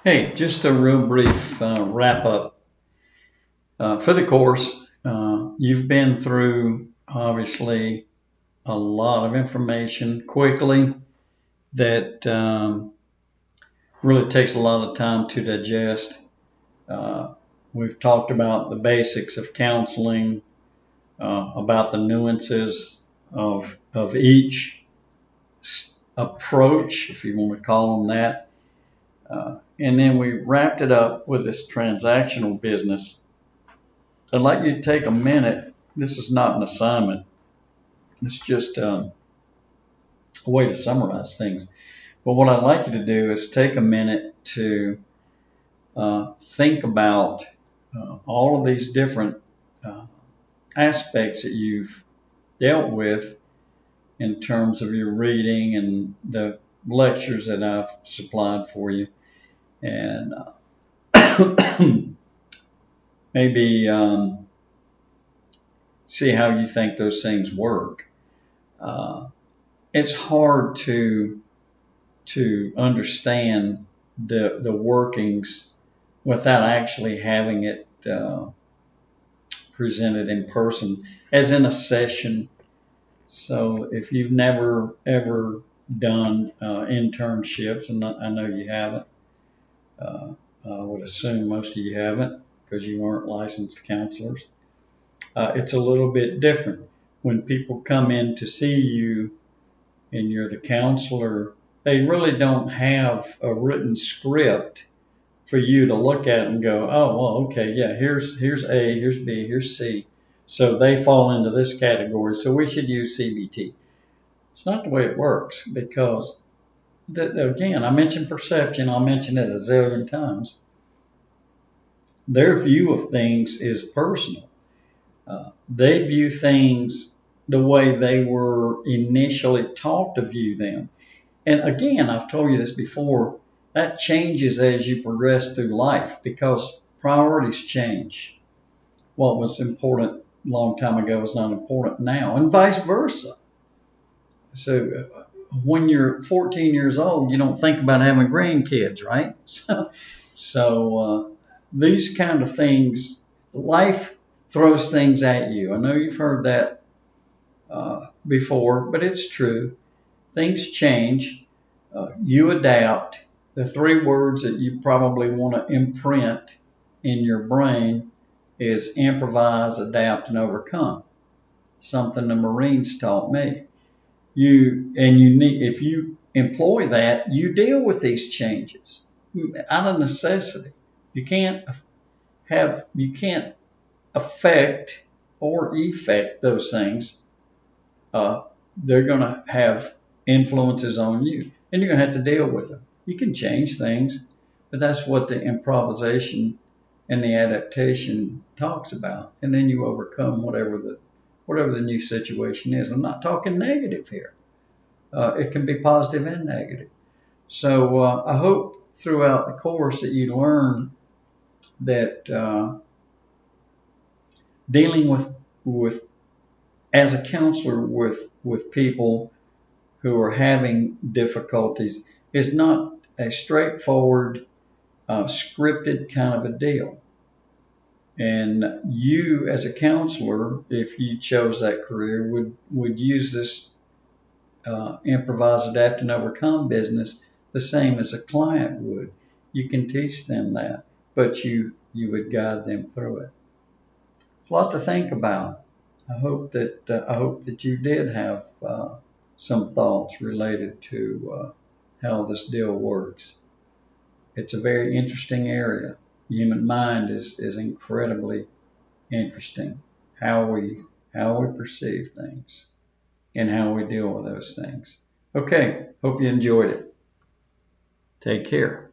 Hey, just a real brief wrap up for the course. You've been through obviously a lot of information quickly that really takes a lot of time to digest. Uh, we've talked about the basics of counseling, about the nuances of each approach, if you want to call them that. And then we wrapped it up with this transactional business. I'd like you to take a minute. This is not an assignment. It's just a way to summarize things. But what I'd like you to do is take a minute to think about all of these different uh, aspects that you've dealt with in terms of your reading and the lectures that I've supplied for you. And maybe see how you think those things work. Uh, it's hard to understand the workings without actually having it presented in person, as in a session. So if you've never ever done internships, and I know you haven't, uh, I would assume most of you haven't because you aren't licensed counselors. It's a little bit different when people come in to see you and you're the counselor. They really don't have a written script for you to look at and go, oh, well, okay, yeah, here's A, here's B, here's C. So they fall into this category. So we should use CBT. It's not the way it works because, again, I mentioned perception. I'll mention it a zillion times. Their view of things is personal. They view things the way they were initially taught to view them. And again, I've told you this before, that changes as you progress through life because priorities change. What was important a long time ago is not important now, and vice versa. So when you're 14 years old, you don't think about having grandkids, right? So these kind of things, life throws things at you. I know you've heard that before, but it's true. Things change. You adapt. The three words that you probably want to imprint in your brain is improvise, adapt, and overcome. Something the Marines taught me. You need, if you employ that, you deal with these changes out of necessity. You can't you can't affect or effect those things. Uh, they're going to have influences on you, and you're going to have to deal with them. You can change things, but that's what the improvisation and the adaptation talks about, and then you overcome whatever the new situation is. I'm not talking negative here. It can be positive and negative. So I hope throughout the course that you learn that dealing with as a counselor with people who are having difficulties is not a straightforward scripted kind of a deal. And you, as a counselor, if you chose that career, would use this improvise, adapt, and overcome business the same as a client would. You can teach them that, but you would guide them through it. It's a lot to think about. I hope that you did have some thoughts related to how this deal works. It's a very interesting area. The human mind is incredibly interesting. How we how we perceive things and how we deal with those things. Okay, hope you enjoyed it. Take care.